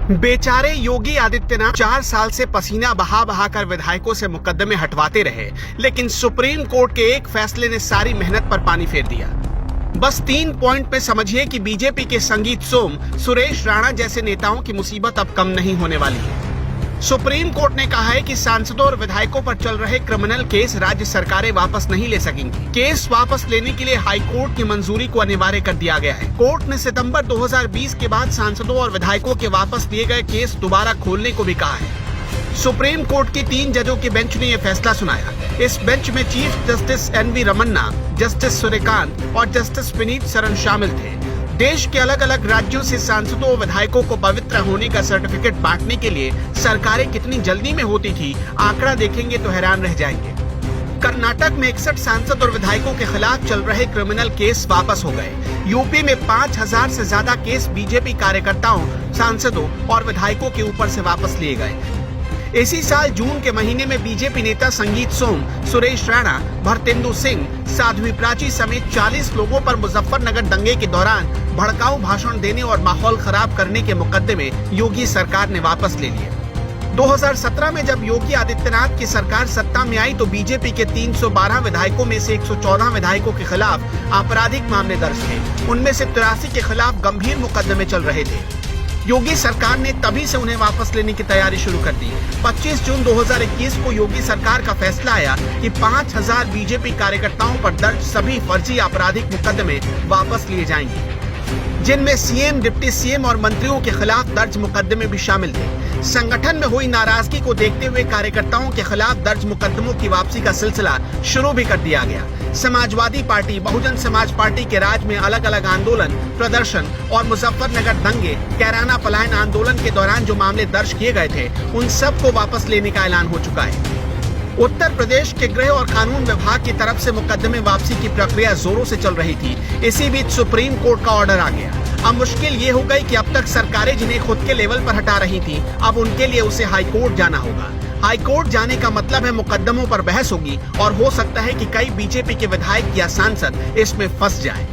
बेचारे योगी आदित्यनाथ 4 साल से पसीना बहा बहा कर विधायकों से मुकदमे हटवाते रहे, लेकिन सुप्रीम कोर्ट के एक फैसले ने सारी मेहनत पर पानी फेर दिया। बस 3 पॉइंट पे समझिए कि बीजेपी के संगीत सोम, सुरेश राणा जैसे नेताओं की मुसीबत अब कम नहीं होने वाली है। सुप्रीम कोर्ट ने कहा है कि सांसदों और विधायकों पर चल रहे क्रिमिनल केस राज्य सरकारें वापस नहीं ले सकेंगी। केस वापस लेने के लिए हाई कोर्ट की मंजूरी को अनिवार्य कर दिया गया है। कोर्ट ने सितंबर 2020 के बाद सांसदों और विधायकों के वापस लिए गए केस दोबारा खोलने को भी कहा है। सुप्रीम कोर्ट की 3 जजों की बेंच ने यह फैसला सुनाया। इस बेंच में chief justice NV Ramana, justice Surya Kant और जस्टिस विनीत सरन शामिल थे। देश के अलग अलग राज्यों से सांसदों और विधायकों को पवित्र होने का सर्टिफिकेट बांटने के लिए सरकारें कितनी जल्दी में होती थी, आंकड़ा देखेंगे तो हैरान रह जाएंगे। कर्नाटक में 61 सांसद और विधायकों के खिलाफ चल रहे क्रिमिनल केस वापस हो गए। यूपी में 5000 से ज्यादा केस बीजेपी कार्यकर्ताओं, सांसदों और विधायकों के ऊपर से वापस लिए गए। इसी साल जून के महीने में बीजेपी नेता संगीत सोम, सुरेश राणा, भरतेंदु सिंह, साध्वी प्राची समेत 40 लोगों पर मुजफ्फरनगर दंगे के दौरान भड़काऊ भाषण देने और माहौल खराब करने के मुकदमे योगी सरकार ने वापस ले लिए। 2017 में जब योगी आदित्यनाथ की सरकार सत्ता में आई तो बीजेपी के 312 विधायकों में से 114 विधायकों के खिलाफ आपराधिक मामले दर्ज थे। उनमें से 83 के खिलाफ गंभीर मुकदमे चल रहे थे। योगी सरकार ने तभी से उन्हें वापस लेने की तैयारी शुरू कर दी। 25 जून 2021 को योगी सरकार का फैसला आया कि 5000 बीजेपी कार्यकर्ताओं पर दर्ज सभी फर्जी आपराधिक मुकदमे वापस लिए जाएंगे, जिनमें सीएम, डिप्टी सीएम और मंत्रियों के खिलाफ दर्ज मुकदमे भी शामिल थे। संगठन में हुई नाराजगी को देखते हुए कार्यकर्ताओं के खिलाफ दर्ज मुकदमों की वापसी का सिलसिला शुरू भी कर दिया गया। समाजवादी पार्टी, बहुजन समाज पार्टी के राज में अलग अलग आंदोलन, प्रदर्शन और मुजफ्फरनगर दंगे, कैराना पलायन आंदोलन के दौरान जो मामले दर्ज किए गए थे, उन सब को वापस लेने का ऐलान हो चुका है। उत्तर प्रदेश के गृह और कानून विभाग की तरफ से मुकदमे वापसी की प्रक्रिया जोरों से चल रही थी। इसी बीच सुप्रीम कोर्ट का ऑर्डर आ गया। अब मुश्किल ये हो गई कि अब तक सरकारें जिन्हें खुद के लेवल पर हटा रही थी, अब उनके लिए उसे हाई कोर्ट जाना होगा। हाई कोर्ट जाने का मतलब है मुकदमों पर बहस होगी और हो सकता है कि कई बीजेपी के विधायक या सांसद इसमें फंस जाएं।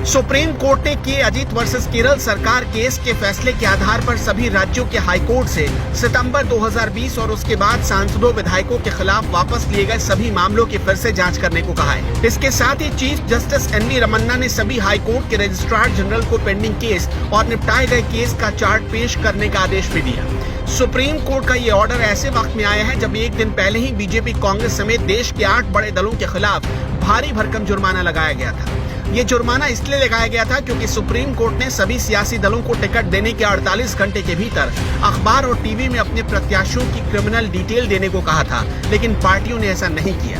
सुप्रीम कोर्ट ने के अजीत वर्सेस केरल सरकार केस के फैसले के आधार पर सभी राज्यों के हाई कोर्ट से सितंबर 2020 और उसके बाद सांसदों, विधायकों के खिलाफ वापस लिए गए सभी मामलों की फिर से जांच करने को कहा है। इसके साथ ही चीफ जस्टिस NV रमन्ना ने सभी हाई कोर्ट के रजिस्ट्रार जनरल को पेंडिंग केस और निपटाए गए केस का चार्ट पेश करने का आदेश भी दिया। सुप्रीम कोर्ट का ये ऑर्डर ऐसे वक्त में आया है जब एक दिन पहले ही बीजेपी, कांग्रेस समेत देश के 8 बड़े दलों के खिलाफ भारी भरकम जुर्माना लगाया गया था। ये जुर्माना इसलिए लगाया गया था क्योंकि सुप्रीम कोर्ट ने सभी सियासी दलों को टिकट देने के 48 घंटे के भीतर अखबार और टीवी में अपने प्रत्याशियों की क्रिमिनल डिटेल देने को कहा था, लेकिन पार्टियों ने ऐसा नहीं किया।